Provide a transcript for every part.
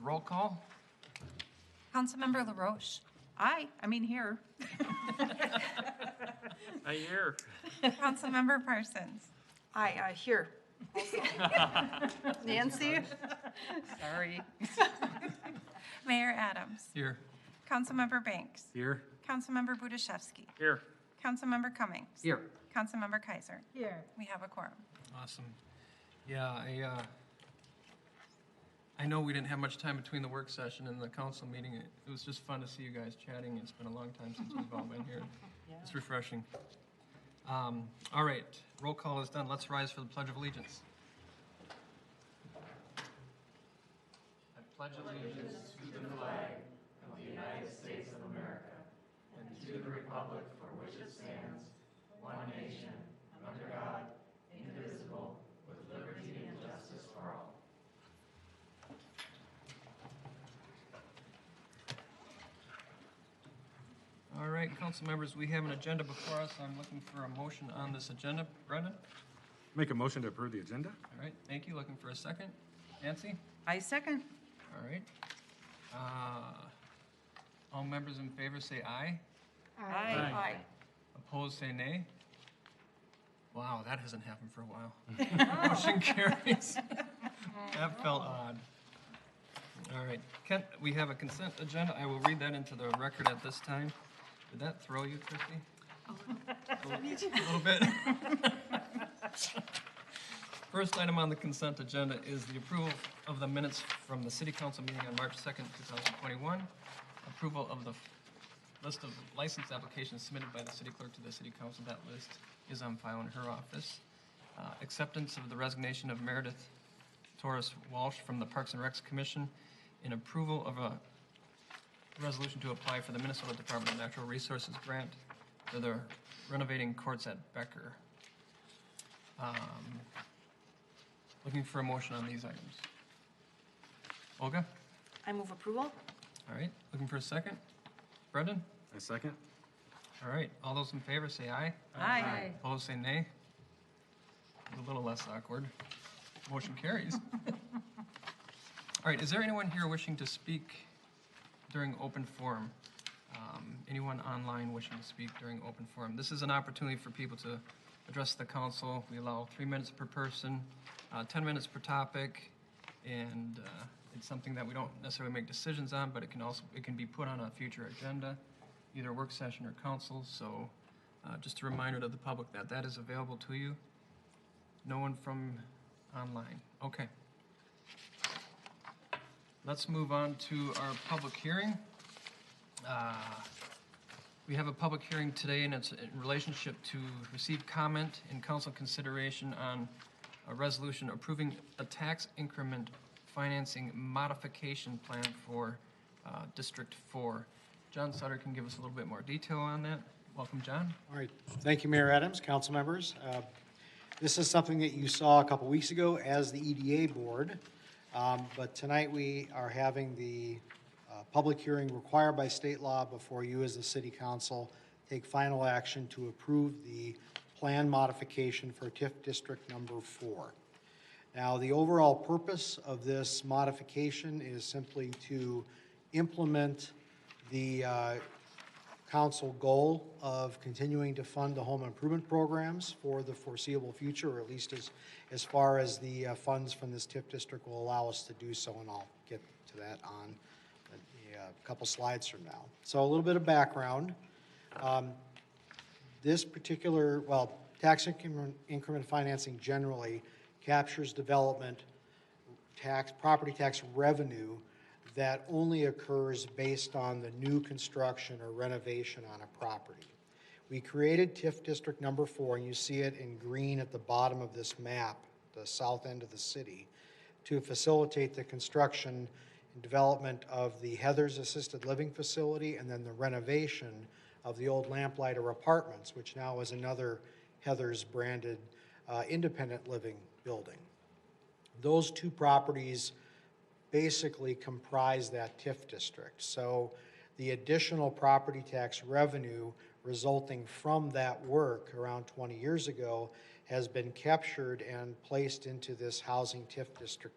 roll call. Councilmember LaRoche. Here. I hear. Councilmember Parsons. Aye, here. Nancy? Sorry. Mayor Adams. Here. Councilmember Banks. Here. Councilmember Budashevsky. Here. Councilmember Cummings. Here. Councilmember Kaiser. Here. We have a quorum. Awesome. Yeah, I know we didn't have much time between the work session and the council meeting. It was just fun to see you guys chatting. It's been a long time since we've all been here. It's refreshing. All right, roll call is done. Let's rise for the Pledge of Allegiance. I pledge allegiance to the flag of the United States of America and to the republic for which it stands, one nation, under God, indivisible, with liberty and justice for all. All right, council members, we have an agenda before us. I'm looking for a motion on this agenda. Brendan? Make a motion to approve the agenda? All right, thank you. Looking for a second. Nancy? I second. All right. All members in favor say aye. Aye. Opposed say nay. Wow, that hasn't happened for a while. Motion carries. That felt odd. All right, Kent, we have a consent agenda. I will read that into the record at this time. Did that throw you, Christy? A little bit. First item on the consent agenda is the approval of the minutes from the City Council meeting on March 2nd, 2021. Approval of the list of license applications submitted by the city clerk to the City Council. That list is on file in her office. Acceptance of the resignation of Meredith Torres-Walsh from the Parks and Recs Commission, and approval of a resolution to apply for the Minnesota Department of Natural Resources grant for the renovating courts at Becker. Looking for a motion on these items. Olga? I move approval. All right, looking for a second. Brendan? A second? All right, all those in favor say aye. Aye. Opposed say nay. A little less awkward. Motion carries. All right, is there anyone here wishing to speak during open forum? Anyone online wishing to speak during open forum? This is an opportunity for people to address the council. We allow 3 minutes per person, 10 minutes per topic, and it's something that we don't necessarily make decisions on, but it can be put on a future agenda, either work session or council. So just a reminder to the public that that is available to you. No one from online. Okay. Let's move on to our public hearing. We have a public hearing today, and it's in relationship to receive comment and council consideration on a resolution approving a tax increment financing modification plan for District 4. John Sutter can give us a little bit more detail on that. Welcome, John. All right. Thank you, Mayor Adams, council members. This is something that you saw a couple weeks ago as the EDA board, but tonight we are having the public hearing required by state law before you as the city council take final action to approve the plan modification for TIF District Number 4. Now, the overall purpose of this modification is simply to implement the council goal of continuing to fund the home improvement programs for the foreseeable future, or at least as far as the funds from this TIF district will allow us to do so, and I'll get to that on a couple slides from now. So a little bit of background. This particular, tax increment financing generally captures development tax, property tax revenue that only occurs based on the new construction or renovation on a property. We created TIF District Number 4, and you see it in green at the bottom of this map, the south end of the city, to facilitate the construction and development of the Heather's Assisted Living Facility and then the renovation of the old Lamplighter Apartments, which now is another Heather's branded independent living building. Those two properties basically comprise that TIF district. So the additional property tax revenue resulting from that work around 20 years ago has been captured and placed into this housing TIF district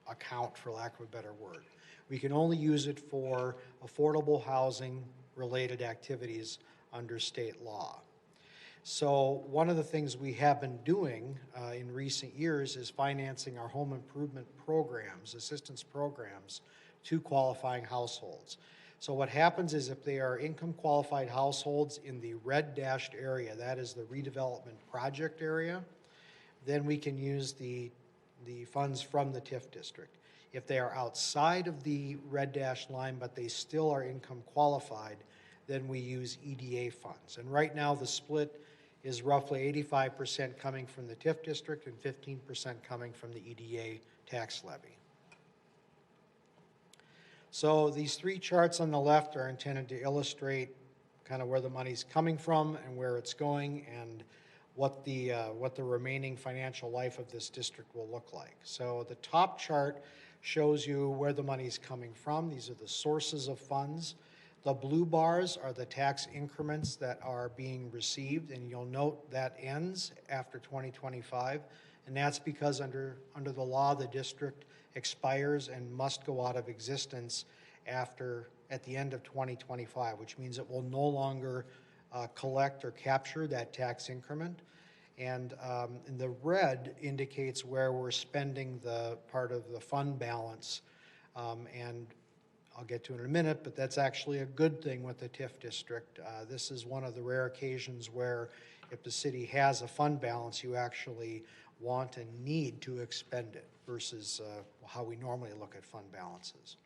account, for lack of a better word. We can only use it for affordable housing-related activities under state law. So one of the things we have been doing in recent years is financing our home improvement programs, assistance programs, to qualifying households. So what happens is if they are income qualified households in the red dashed area, that is the redevelopment project area, then we can use the funds from the TIF district. If they are outside of the red dashed line, but they still are income qualified, then we use EDA funds. And right now the split is roughly 85% coming from the TIF district and 15% coming from the EDA tax levy. So these three charts on the left are intended to illustrate kind of where the money's coming from and where it's going and what the remaining financial life of this district will look like. So the top chart shows you where the money's coming from. These are the sources of funds. The blue bars are the tax increments that are being received, and you'll note that ends after 2025, and that's because under the law, the district expires and must go out of existence at the end of 2025, which means it will no longer collect or capture that tax increment. And the red indicates where we're spending the part of the fund balance, and I'll get to it in a minute, but that's actually a good thing with the TIF district. This is one of the rare occasions where if the city has a fund balance, you actually want and need to expend it versus how we normally look at fund balances.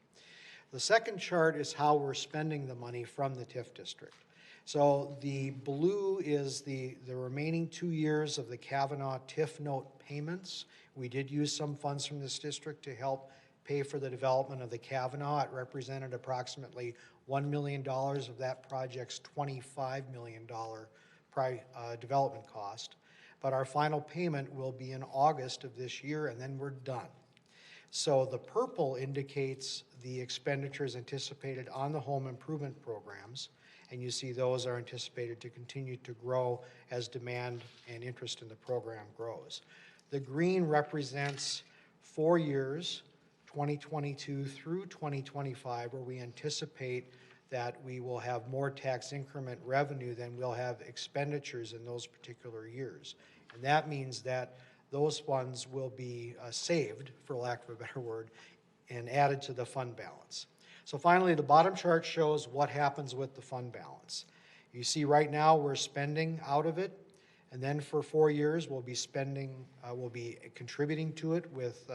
The second chart is how we're spending the money from the TIF district. So the blue is the remaining 2 years of the Kavanaugh TIF note payments. We did use some funds from this district to help pay for the development of the Kavanaugh. It represented approximately $1 million of that project's $25 million development cost. But our final payment will be in August of this year, and then we're done. So the purple indicates the expenditures anticipated on the home improvement programs, and you see those are anticipated to continue to grow as demand and interest in the program grows. The green represents 4 years, 2022 through 2025, where we anticipate that we will have more tax increment revenue than we'll have expenditures in those particular years. And that means that those funds will be saved, for lack of a better word, and added to the fund balance. So finally, the bottom chart shows what happens with the fund balance. You see right now we're spending out of it, and then for 4 years we'll be contributing to it with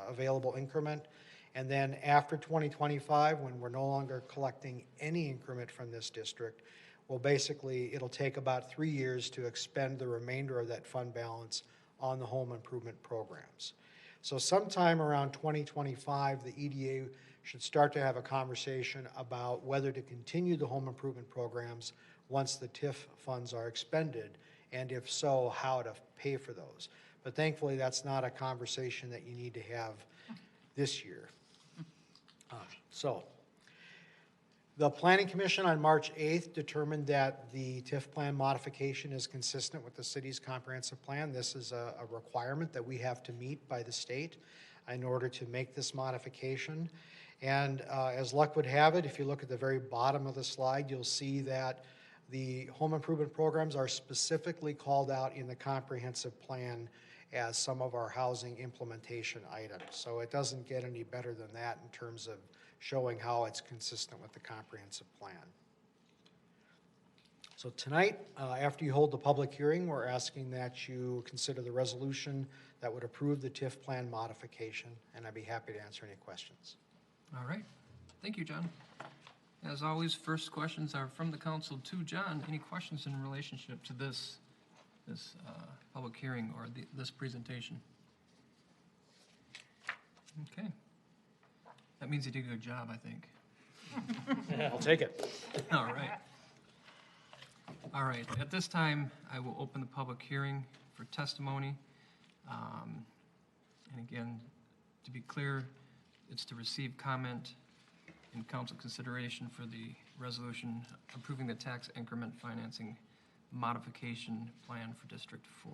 available increment. And then after 2025, when we're no longer collecting any increment from this district, well, basically it'll take about 3 years to expend the remainder of that fund balance on the home improvement programs. So sometime around 2025, the EDA should start to have a conversation about whether to continue the home improvement programs once the TIF funds are expended, and if so, how to pay for those. But thankfully, that's not a conversation that you need to have this year. So the Planning Commission on March 8th determined that the TIF plan modification is consistent with the city's comprehensive plan. This is a requirement that we have to meet by the state in order to make this modification. And as luck would have it, if you look at the very bottom of the slide, you'll see that the home improvement programs are specifically called out in the comprehensive plan as some of our housing implementation items. So it doesn't get any better than that in terms of showing how it's consistent with the comprehensive plan. So tonight, after you hold the public hearing, we're asking that you consider the resolution that would approve the TIF plan modification, and I'd be happy to answer any questions. All right. Thank you, John. As always, first questions are from the council to John. Any questions in relationship to this public hearing or this presentation? Okay. That means you did a good job, I think. I'll take it. All right. All right. At this time, I will open the public hearing for testimony. And again, to be clear, it's to receive comment and council consideration for the resolution approving the tax increment financing modification plan for District 4.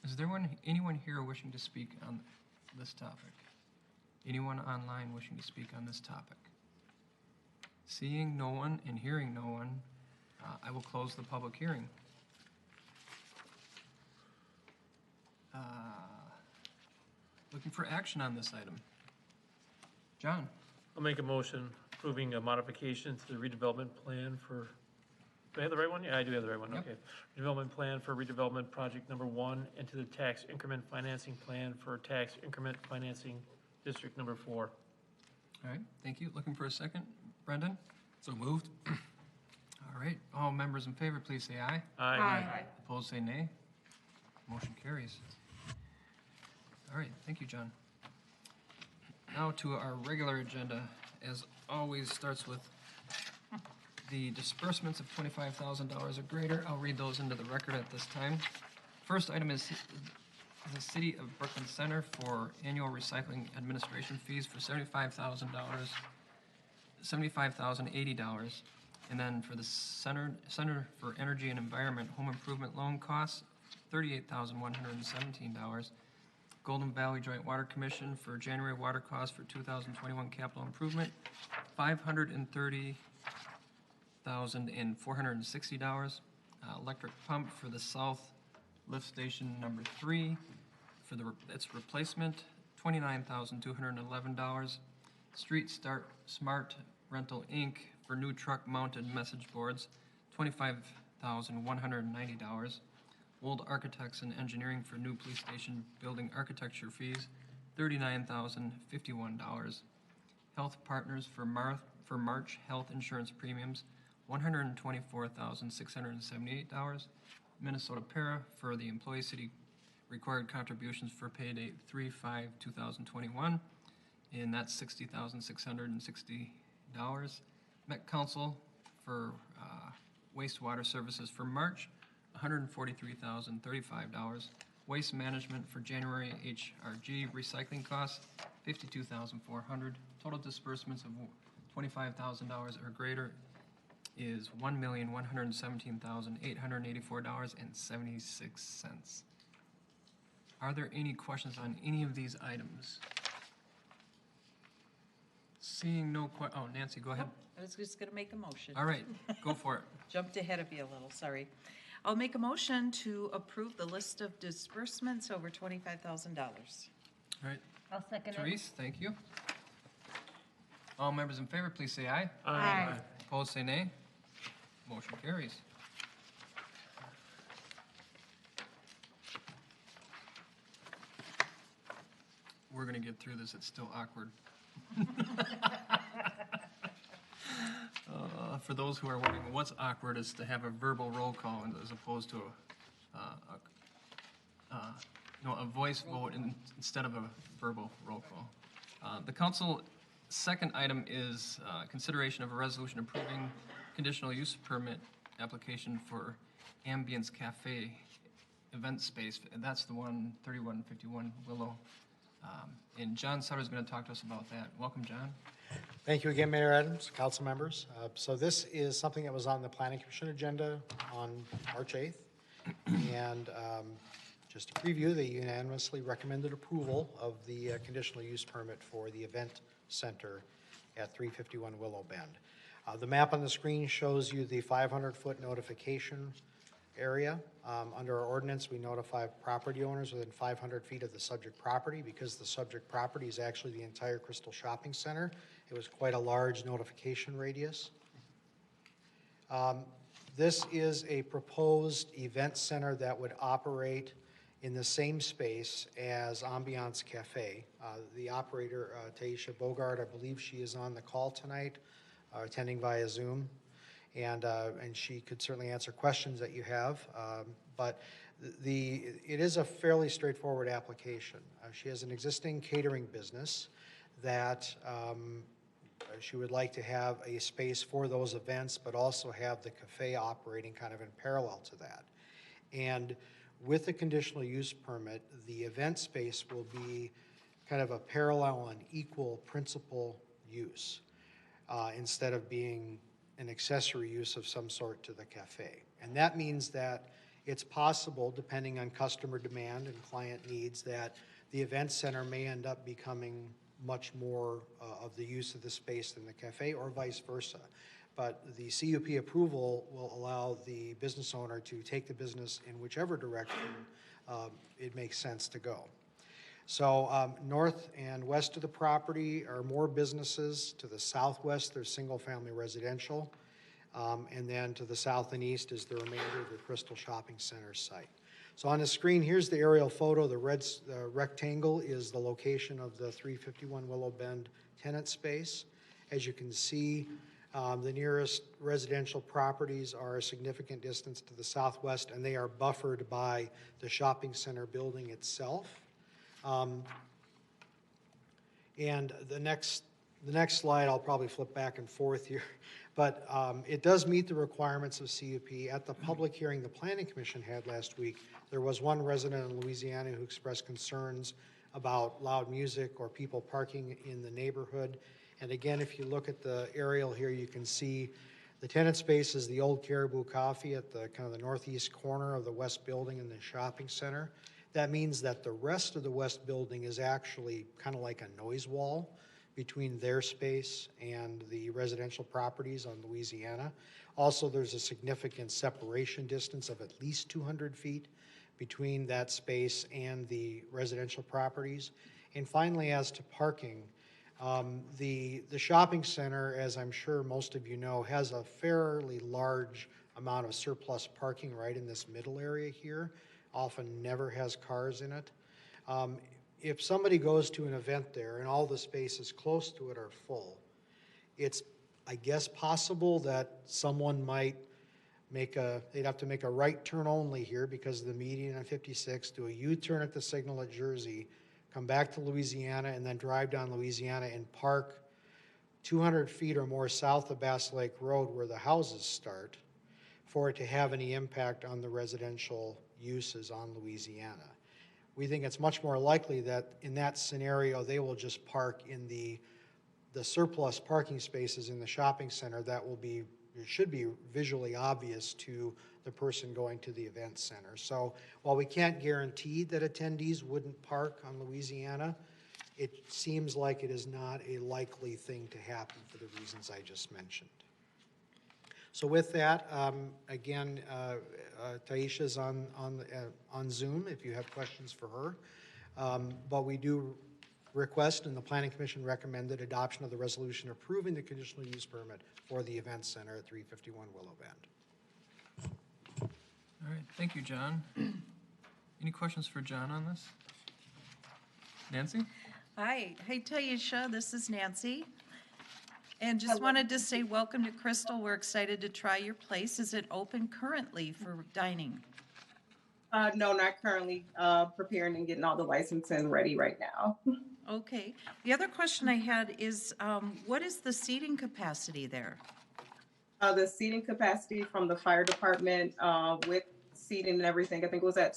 Is there anyone here wishing to speak on this topic? Anyone online wishing to speak on this topic? Seeing no one and hearing no one, I will close the public hearing. Looking for action on this item. John? I'll make a motion approving a modification to the redevelopment plan for, do I have the right one? Yeah, I do have the right one, Yep. okay. Redevelopment plan for redevelopment project number 1 and to the tax increment financing plan for tax increment financing district number 4. All right, thank you. Looking for a second? Brendan? So moved. All right, all members in favor, please say aye. Aye. Opposed, say nay. Motion carries. All right, thank you, John. Now to our regular agenda, as always, starts with the disbursements of $25,000 or greater. I'll read those into the record at this time. First item is the City of Brooklyn Center for annual recycling administration fees for $75,080. And then for the Center for Energy and Environment Home Improvement Loan costs, $38,117. Golden Valley Joint Water Commission for January water costs for 2021 capital improvement, $530,460. Electric pump for the South Lift Station number 3 for its replacement, $29,211. Street Smart Rental Inc. for new truck mounted message boards, $25,190. Wold Architects and Engineering for new police station building architecture fees, $39,051. Health Partners for March health insurance premiums, $124,678. Minnesota Para for the employee city required contributions for pay date 3/5/2021, and that's $60,660. Met Council for wastewater services for March, $143,035. Waste management for January HRG recycling costs, $52,400. Total disbursements of $25,000 or greater is $1,117,884.76. Are there any questions on any of these items? Seeing no oh, Nancy, go ahead. I was just going to make a motion. All right, go for it. Jumped ahead of you a little, sorry. I'll make a motion to approve the list of disbursements over $25,000. All right, I'll second it. Therese, thank you. All members in favor, please say aye. Aye. Opposed, say nay. Motion carries. We're gonna get through this, it's still awkward. For those who are wondering, what's awkward is to have a verbal roll call as opposed to a voice vote instead of a verbal roll call. The council second item is consideration of a resolution approving conditional use permit application for Ambience Cafe event space, and that's the one 3151 Willow. And John Sutter's going to talk to us about that. Welcome, John. Thank you again, Mayor Adams, council members. So this is something that was on the Planning Commission agenda on March 8th. And just to preview, they unanimously recommended approval of the conditional use permit for the event center at 351 Willow Bend. The map on the screen shows you the 500-foot notification area. Under our ordinance, we notify property owners within 500 feet of the subject property. Because the subject property is actually the entire Crystal Shopping Center, it was quite a large notification radius. This is a proposed event center that would operate in the same space as Ambiance Cafe. The operator, Taisha Bogart, I believe she is on the call tonight, attending via Zoom. And she could certainly answer questions that you have. But it is a fairly straightforward application. She has an existing catering business that she would like to have a space for those events, but also have the cafe operating kind of in parallel to that. And with the conditional use permit, the event space will be kind of a parallel and equal principal use instead of being an accessory use of some sort to the cafe. And that means that it's possible, depending on customer demand and client needs, that the event center may end up becoming much more of the use of the space than the cafe, or vice versa. But the CUP approval will allow the business owner to take the business in whichever direction it makes sense to go. So north and west of the property are more businesses. To the southwest, there's single-family residential. And then to the south and east is the remainder of the Crystal Shopping Center site. So on the screen, here's the aerial photo. The red rectangle is the location of the 351 Willow Bend tenant space. As you can see, the nearest residential properties are a significant distance to the southwest, and they are buffered by the shopping center building itself. And the next slide, I'll probably flip back and forth here, but it does meet the requirements of CUP. At the public hearing the Planning Commission had last week, there was one resident in Louisiana who expressed concerns about loud music or people parking in the neighborhood. And again, if you look at the aerial here, you can see the tenant space is the old Caribou Coffee at the kind of the northeast corner of the west building in the shopping center. That means that the rest of the west building is actually kind of like a noise wall between their space and the residential properties on Louisiana. Also, there's a significant separation distance of at least 200 feet between that space and the residential properties. And finally, as to parking, the shopping center, as I'm sure most of you know, has a fairly large amount of surplus parking right in this middle area here. Often never has cars in it. If somebody goes to an event there and all the spaces close to it are full, it's, I guess, possible that someone might they'd have to make a right turn only here because of the median on 56, do a U-turn at the signal at Jersey, come back to Louisiana, and then drive down Louisiana and park 200 feet or more south of Bass Lake Road where the houses start for it to have any impact on the residential uses on Louisiana. We think it's much more likely that in that scenario, they will just park in the surplus parking spaces in the shopping center that should be visually obvious to the person going to the event center. So while we can't guarantee that attendees wouldn't park on Louisiana, it seems like it is not a likely thing to happen for the reasons I just mentioned. So with that, again, Taisha's on Zoom if you have questions for her. But we do request, and the Planning Commission recommended adoption of the resolution approving the conditional use permit for the event center at 351 Willow Bend. All right, thank you, John. Any questions for John on this? Nancy? Hi, Taisha, this is Nancy. And just wanted to say welcome to Crystal. We're excited to try your place. Is it open currently for dining? No, not currently. Preparing and getting all the licensing ready right now. Okay. The other question I had is, what is the seating capacity there? The seating capacity from the fire department with seating and everything, I think it was at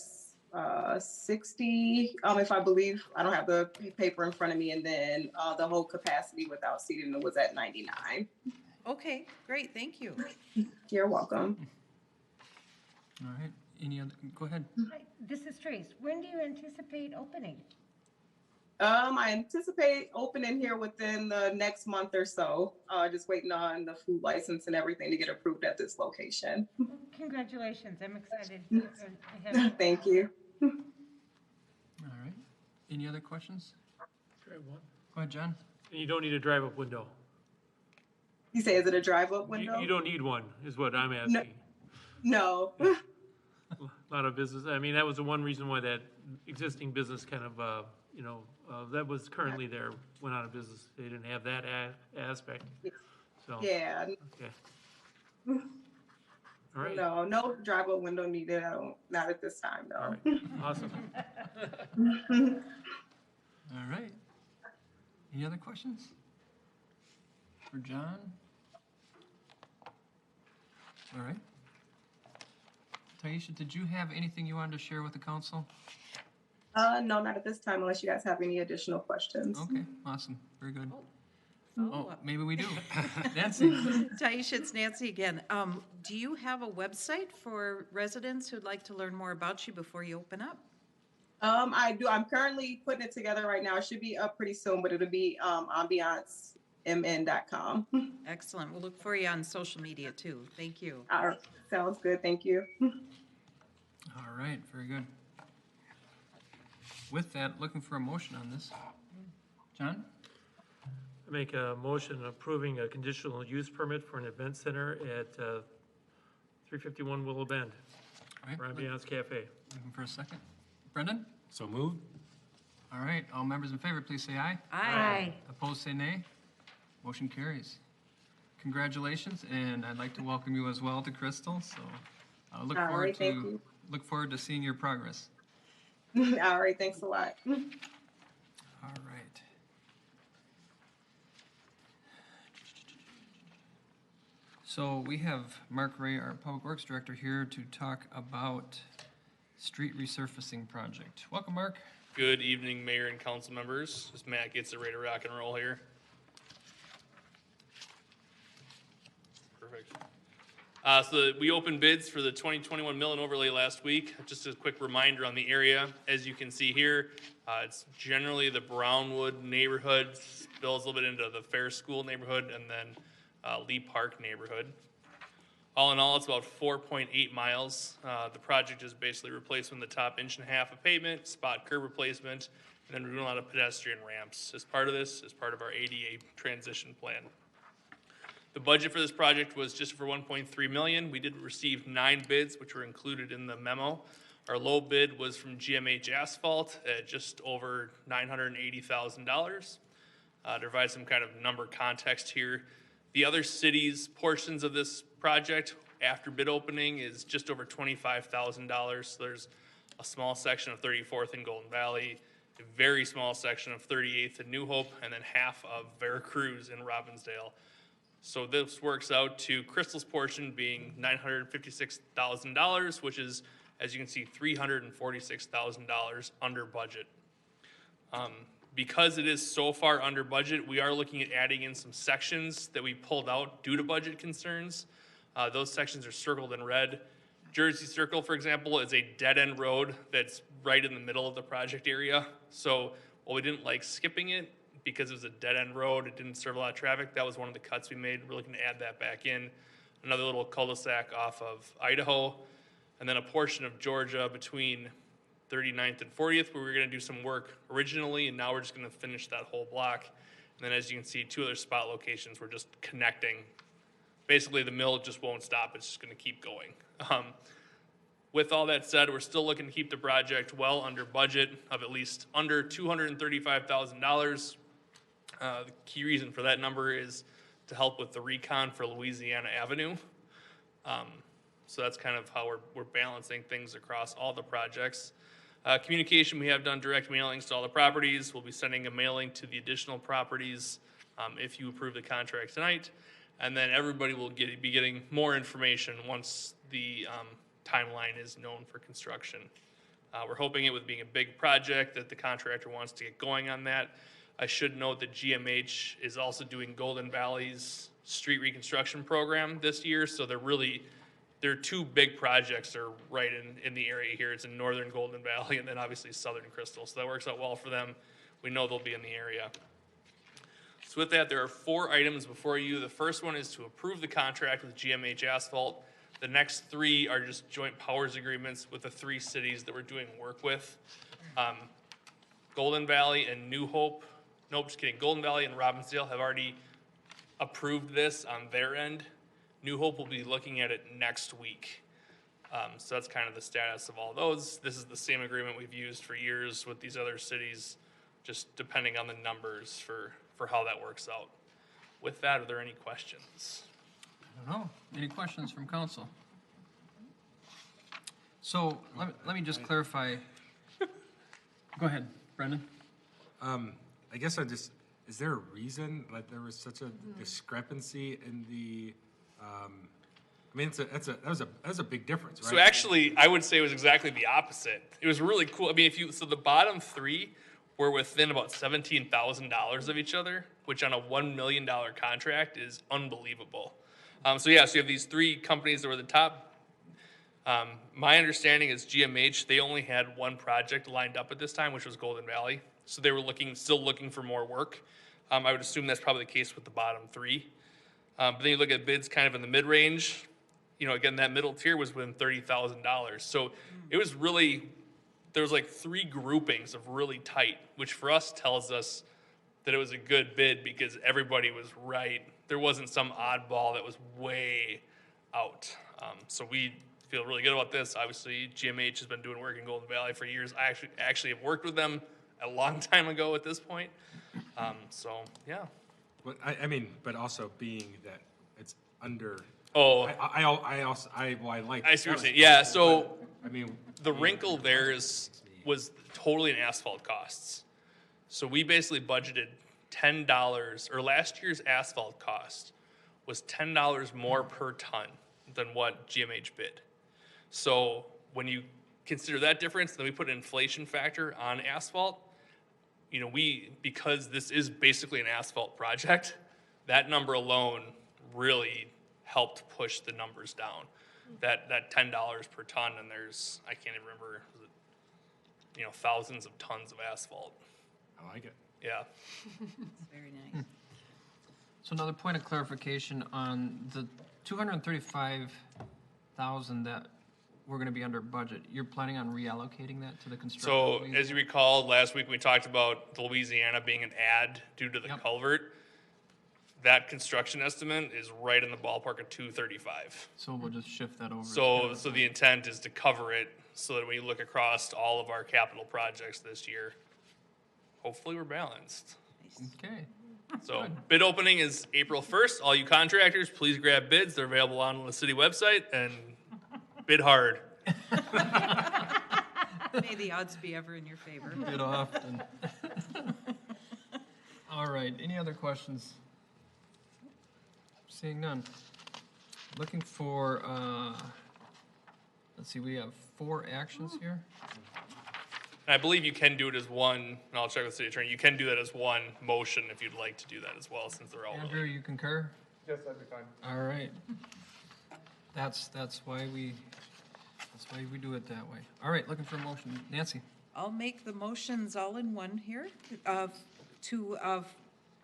60, if I believe. I don't have the paper in front of me. And then the whole capacity without seating was at 99. Okay, great. Thank you. You're welcome. All right, any other, go ahead. Hi, this is Trace. When do you anticipate opening? I anticipate opening here within the next month or so. Just waiting on the food license and everything to get approved at this location. Congratulations. I'm excited. Thank you. All right, any other questions? Drive one. Go ahead, John. You don't need a drive-up window. You say, is it a drive-up window? You don't need one, is what I'm asking. No. A lot of business, I mean, that was the one reason why that existing business kind of, that was currently there, went out of business. They didn't have that aspect, so. Yeah. Okay. All right. No drive-up window needed. Not at this time, no. All right, awesome. All right. Any other questions for John? All right. Taisha, did you have anything you wanted to share with the council? No, not at this time, unless you guys have any additional questions. Okay, awesome, very good. Oh, Oh, maybe we do. Nancy? Taisha, it's Nancy again. Do you have a website for residents who'd like to learn more about you before you open up? I do. I'm currently putting it together right now. It should be up pretty soon, but it'll be ambiancemn.com. Excellent. We'll look for you on social media too. Thank you. All right. Sounds good. Thank you. All right, very good. With that, looking for a motion on this. John? I make a motion approving a conditional use permit for an event center at 351 Willow Bend All right, for Ambiance Cafe. looking for a second. Brendan? So moved? All right, all members in favor, please say aye. Aye. Opposed, say nay. Motion carries. Congratulations, and I'd like to welcome you as well to Crystal, so I look All forward right, thank to, you. look forward to seeing your progress. All right. Thanks a lot. All right. So we have Mark Ray, our Public Works Director, here to talk about street resurfacing project. Welcome, Mark. Good evening, Mayor and council members. As Matt gets it ready to rock and roll here. Perfect. So we opened bids for the 2021 mill and overlay last week. Just a quick reminder on the area. As you can see here, it's generally the Brownwood neighborhood, spills a little bit into the Fair School neighborhood, and then Lee Park neighborhood. All in all, it's about 4.8 miles. The project is basically replacing the top 1.5 inches of pavement, spot curb replacement, and then we're doing a lot of pedestrian ramps. As part of this, as part of our ADA transition plan. The budget for this project was just for $1.3 million. We did receive 9 bids, which were included in the memo. Our low bid was from GMH Asphalt at just over $980,000. To provide some kind of number context here, the other cities' portions of this project after bid opening is just over $25,000. So there's a small section of 34th in Golden Valley, a very small section of 38th in New Hope, and then half of Veracruz in Robbinsdale. So this works out to Crystal's portion being $956,000, which is, as you can see, $346,000 under budget. Because it is so far under budget, we are looking at adding in some sections that we pulled out due to budget concerns. Those sections are circled in red. Jersey Circle, for example, is a dead-end road that's right in the middle of the project area. So while we didn't like skipping it, because it was a dead-end road, it didn't serve a lot of traffic, that was one of the cuts we made. We're looking to add that back in. Another little cul-de-sac off of Idaho, and then a portion of Georgia between 39th and 40th, where we were gonna do some work originally, and now we're just gonna finish that whole block. And then as you can see, 2 other spot locations, we're just connecting. Basically, the mill just won't stop, it's just gonna keep going. With all that said, we're still looking to keep the project well under budget of at least under $235,000. The key reason for that number is to help with the recon for Louisiana Avenue. So that's kind of how we're balancing things across all the projects. Communication, we have done direct mailings to all the properties. We'll be sending a mailing to the additional properties if you approve the contract tonight. And then everybody will be getting more information once the timeline is known for construction. We're hoping it with being a big project that the contractor wants to get going on that. I should note that GMH is also doing Golden Valley's street reconstruction program this year, so there are 2 big projects that are right in the area here. It's in northern Golden Valley and then obviously southern Crystal, so that works out well for them. We know they'll be in the area. So with that, there are 4 items before you. The first one is to approve the contract with GMH Asphalt. The next 3 are just joint powers agreements with the 3 cities that we're doing work with. Golden Valley and New Hope, nope, just kidding. Golden Valley and Robbinsdale have already approved this on their end. New Hope will be looking at it next week. So that's kind of the status of all those. This is the same agreement we've used for years with these other cities, just depending on the numbers for how that works out. With that, are there any questions? I don't know. Any questions from council? So let me just clarify. Go ahead, Brendan. I guess is there a reason that there was such a discrepancy in the, I mean, that was a big difference, right? So actually, I would say it was exactly the opposite. It was really cool. I mean, so the bottom 3 were within about $17,000 of each other, which on a $1 million contract is unbelievable. So you have these 3 companies that were the top. My understanding is GMH, they only had one project lined up at this time, which was Golden Valley. So they were still looking for more work. I would assume that's probably the case with the bottom three. But then you look at bids kind of in the mid-range, again, that middle tier was within $30,000. So it was really, there was like three groupings of really tight, which for us tells us that it was a good bid because everybody was right. There wasn't some oddball that was way out. So we feel really good about this. Obviously, GMH has been doing work in Golden Valley for years. I actually have worked with them a long time ago at this point. So, yeah. But but also being that it's under. Oh, I like. I see what you're saying. Yeah, so I mean, the wrinkle there was totally in asphalt costs. So we basically budgeted $10, or last year's asphalt cost was $10 more per ton than what GMH bid. So when you consider that difference, then we put an inflation factor on asphalt. Because this is basically an asphalt project, that number alone really helped push the numbers down. That $10 per ton, and there's, I can't even remember, thousands of tons of asphalt. I like it. Yeah. Very nice. So another point of clarification on the 235,000 that we're going to be under budget. You're planning on reallocating that to the construction? So as you recall, last week we talked about the Louisiana being an add due to the culvert. That construction estimate is right in the ballpark of 235. So we'll just shift that over. So the intent is to cover it so that when you look across all of our capital projects this year, hopefully we're balanced. Okay. So bid opening is April 1st. All you contractors, please grab bids. They're available on the city website and bid hard. May the odds be ever in your favor. Bid often. All right, any other questions? Seeing none. Looking for, let's see, we have 4 actions here. And I believe you can do it as one, and I'll check with the city attorney, you can do that as one motion if you'd like to do that as well, since they're all Andrew, related. you concur? Yes, that'd be fine. All right. That's why we do it that way. All right, looking for a motion. Nancy? I'll make the motions all in one here to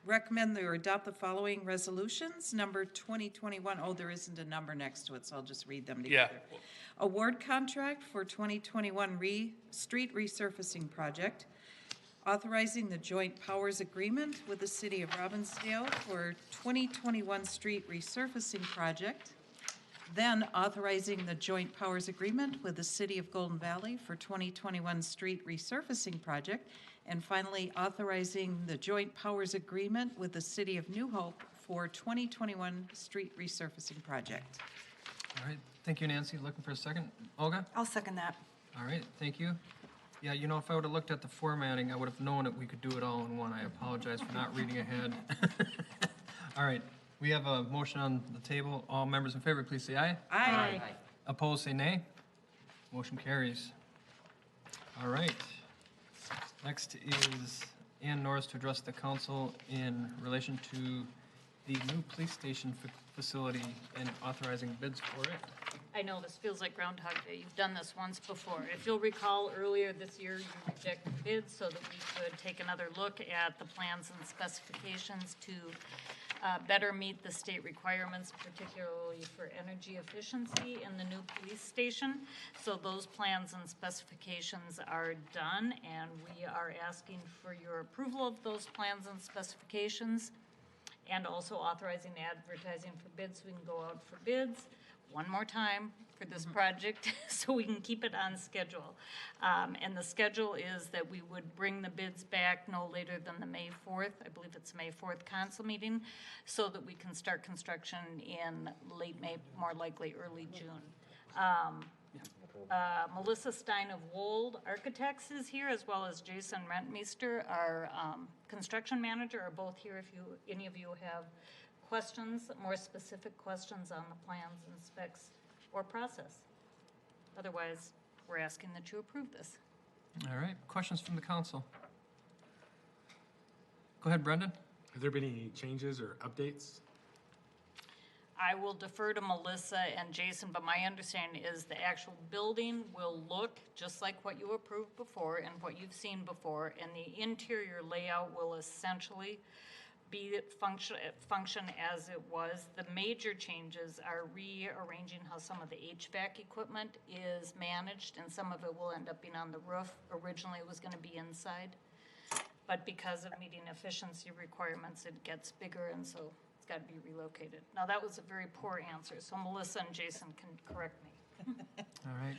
recommend or adopt the following resolutions. Number 2021, there isn't a number next to it, so I'll just read them Yeah. together. Award contract for 2021 street resurfacing project. Authorizing the joint powers agreement with the city of Robbinsdale for 2021 street resurfacing project. Then authorizing the joint powers agreement with the city of Golden Valley for 2021 street resurfacing project. And finally, authorizing the joint powers agreement with the city of New Hope for 2021 street resurfacing project. All right, thank you, Nancy. Looking for a second. Olga? I'll second that. All right, thank you. Yeah, if I would have looked at the formatting, I would have known that we could do it all in one. I apologize for not reading ahead. All right, we have a motion on the table. All members in favor, please say aye. Aye. Opposed, say nay. Motion carries. All right. Next is Ann Norris to address the council in relation to the new police station facility and authorizing bids for it. I know this feels like Groundhog Day. You've done this once before. If you'll recall, earlier this year, you rejected bids so that we could take another look at the plans and specifications to better meet the state requirements, particularly for energy efficiency in the new police station. So those plans and specifications are done, and we are asking for your approval of those plans and specifications, and also authorizing advertising for bids so we can go out for bids one more time for this project so we can keep it on schedule. And the schedule is that we would bring the bids back no later than the May 4th, I believe it's May 4th council meeting, so that we can start construction in late May, more likely early June. Melissa Stein of Wold Architects is here, as well as Jason Rentmeester, our construction manager, are both here if any of you have questions, more specific questions on the plans and specs or process. Otherwise, we're asking that you approve this. All right, questions from the council? Go ahead, Brendan. Have there been any changes or updates? I will defer to Melissa and Jason, but my understanding is the actual building will look just like what you approved before and what you've seen before, and the interior layout will essentially be function as it was. The major changes are rearranging how some of the HVAC equipment is managed, and some of it will end up being on the roof. Originally, it was gonna be inside, but because of meeting efficiency requirements, it gets bigger, and so it's gotta be relocated. Now, that was a very poor answer, so Melissa and Jason can correct me. All right.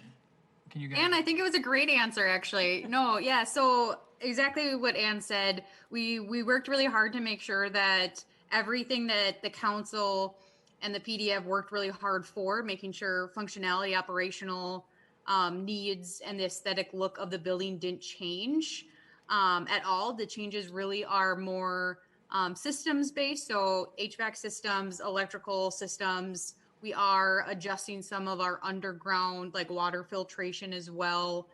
Can you guys? And I think it was a great answer, actually. No, yeah. So exactly what Ann said. We worked really hard to make sure that everything that the council and the PD have worked really hard for, making sure functionality, operational needs, and the aesthetic look of the building didn't change at all. The changes really are more systems based. So HVAC systems, electrical systems. We are adjusting some of our underground, like water filtration as well.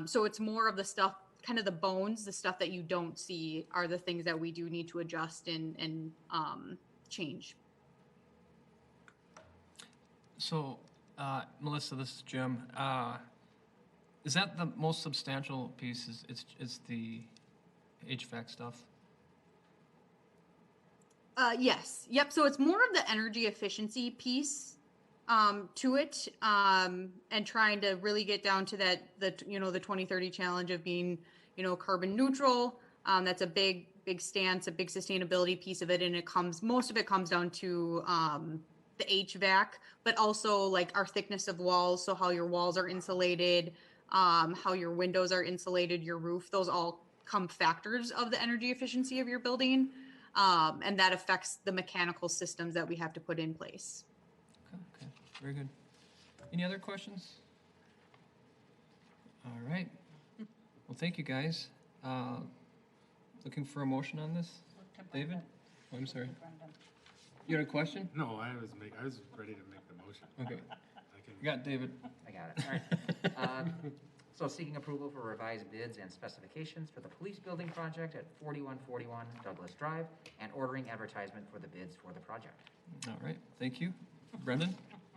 So it's more of the stuff, kind of the bones, the stuff that you don't see are the things that we do need to adjust and change. So, Melissa, this is Jim. Is that the most substantial piece? It's the HVAC stuff? Yes. Yep. So it's more of the energy efficiency piece to it, and trying to really get down to the 2030 challenge of being, carbon neutral. That's a big stance, a big sustainability piece of it, and most of it comes down to the HVAC, but also like our thickness of walls, so how your walls are insulated, how your windows are insulated, your roof. Those all come factors of the energy efficiency of your building. And that affects the mechanical systems that we have to put in place. Okay, very good. Any other questions? All right. Well, thank you, guys. Looking for a motion on this? David? Oh, I'm sorry. You had a question? No, I was ready to make the motion. Okay. You got David. I got it. All right. So seeking approval for revised bids and specifications for the police building project at 4141 Douglas Drive and ordering advertisement for the bids for the project. All right, thank you. Brendan?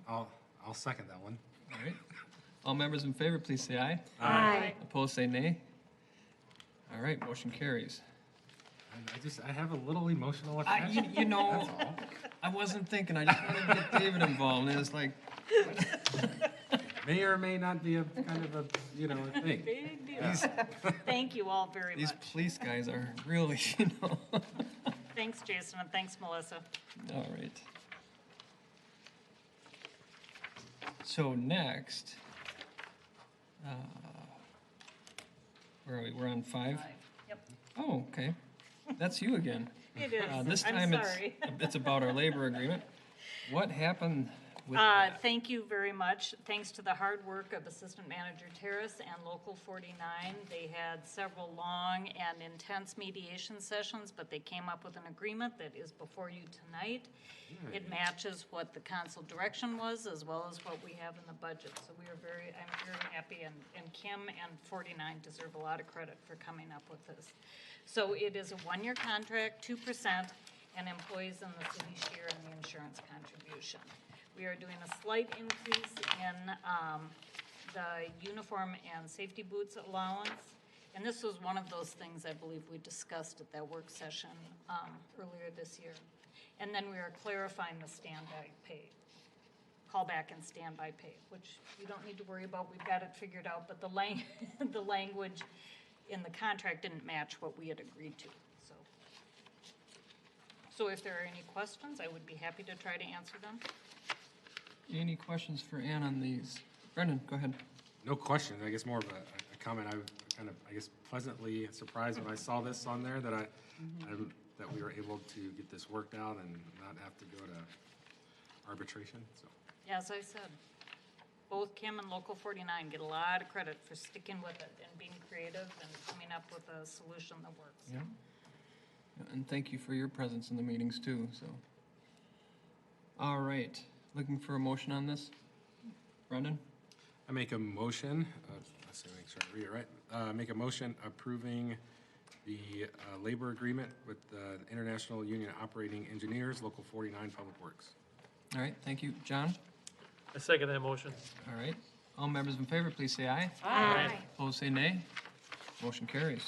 I'll second that one. All right. All members in favor, please say aye. Aye. Opposed, say nay. All right, motion carries. I have a little emotional attachment. That's all. I wasn't thinking, I just wanted to get David involved, and it's like, May or may not be a kind of a thing. Big deal. Thank you all very these much. police guys are really, Thanks, Jason, and thanks, Melissa. All right. So next, where are we? We're on 5? Yep, Oh, okay. That's you again. it is. This I'm time sorry. it's about our labor agreement. What happened with Thank you very much. Thanks to the hard work of Assistant Manager Terrace and Local 49, they had several long and intense mediation sessions, but they came up with an agreement that is before you tonight. It matches what the council direction was, as well as what we have in the budget. So I'm very happy, and Kim and 49 deserve a lot of credit for coming up with this. So it is a 1-year contract, 2%, and employees in the city share in the insurance contribution. We are doing a slight increase in the uniform and safety boots allowance. And this was one of those things I believe we discussed at that work session earlier this year. And then we are clarifying the standby pay, callback and standby pay, which you don't need to worry about. We've got it figured out, but the language in the contract didn't match what we had agreed to. So if there are any questions, I would be happy to try to answer them. any questions for Ann on these? Brendan, go ahead. No question. I guess more of a comment. I was kind of, pleasantly surprised when I saw this on there that that we were able to get this worked out and not have to go to arbitration. So. As I said, both Kim and Local 49 get a lot of credit for sticking with it and being creative and coming up with a solution that works. Yeah. And thank you for your presence in the meetings too, so. All right, looking for a motion on this? Brendan? I make a motion, let's make sure I read it right. Make a motion approving the labor agreement with the International Union of Operating Engineers, Local 49 Public Works. All right, thank you. John? I second that motion. All right. All members in favor, please say aye. Aye. Opposed, say nay. Motion carries.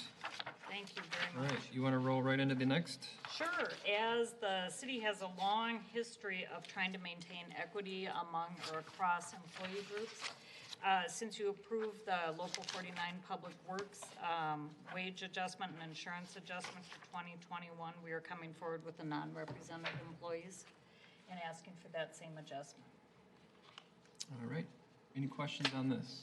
Thank you All very much. right, you want to roll right into the next? Sure, as the city has a long history of trying to maintain equity among or across employee groups, since you approved the Local 49 Public Works wage adjustment and insurance adjustment for 2021, we are coming forward with the non-represented employees and asking for that same adjustment. All right. Any questions on this?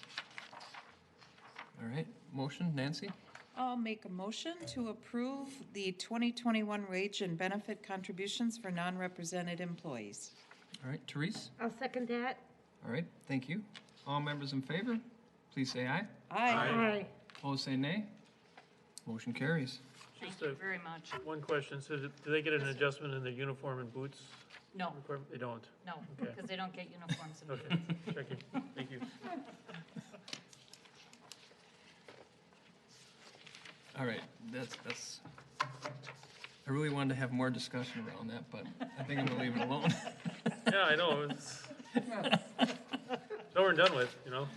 All right, motion, Nancy? I'll make a motion to approve the 2021 wage and benefit contributions for non-represented employees. All right, Therese? I'll second that. All right, thank you. All members in favor, please say aye. Aye. Opposed, say nay. Motion carries. Thank Just you very much. one question. So do they get an adjustment in their uniform and boots? No, They don't. no, Okay. because they don't get uniforms and Okay, thank you. Thank you. All right, that's, I really wanted to have more discussion around that, but I think I'm gonna leave it alone. Yeah, I know. It's over and done with, you know?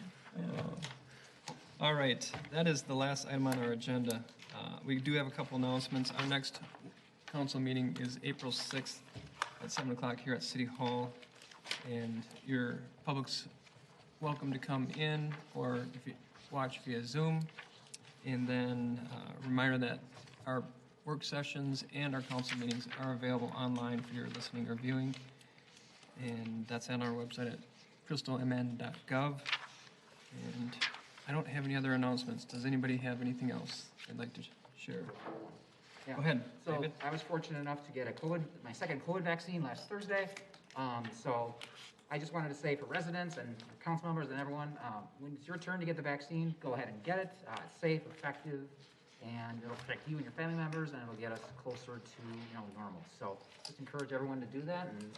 All right, that is the last item on our agenda. We do have a couple announcements. Our next council meeting is April 6th at 7 o'clock here at City Hall. And your public's welcome to come in, or if you watch via Zoom. And then reminder that our work sessions and our council meetings are available online for your listening or viewing. And that's on our website at crystalmn.gov. And I don't have any other announcements. Does anybody have anything else they'd like to share? Yeah. Go ahead, So David. I was fortunate enough to get my second COVID vaccine last Thursday. So I just wanted to say for residents and council members and everyone, when it's your turn to get the vaccine, go ahead and get it. It's safe, effective, and it'll protect you and your family members, and it'll get us closer to, normal. So just encourage everyone to do that, and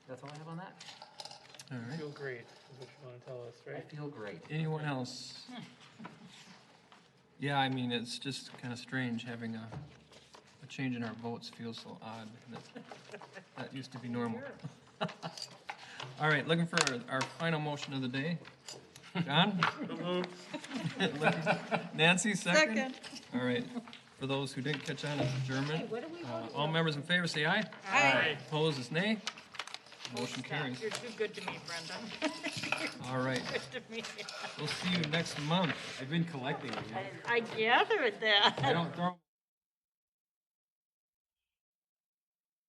that's all I have on that. All I right. feel great, is what you want to tell us, I right? feel great. Anyone else? Yeah, I mean, it's just kind of strange having a change in our votes feels so odd. That used to be normal. All right, looking for our final motion of the day. John? Nancy, second? All right. For those who didn't catch on, it's adjournment. What do we vote? All members in favor, say aye. Aye. Opposed is nay. Motion carries. You're too good to me, Brenda. All right. Good to me. We'll see you next month. I've been collecting them. I gathered that. I don't throw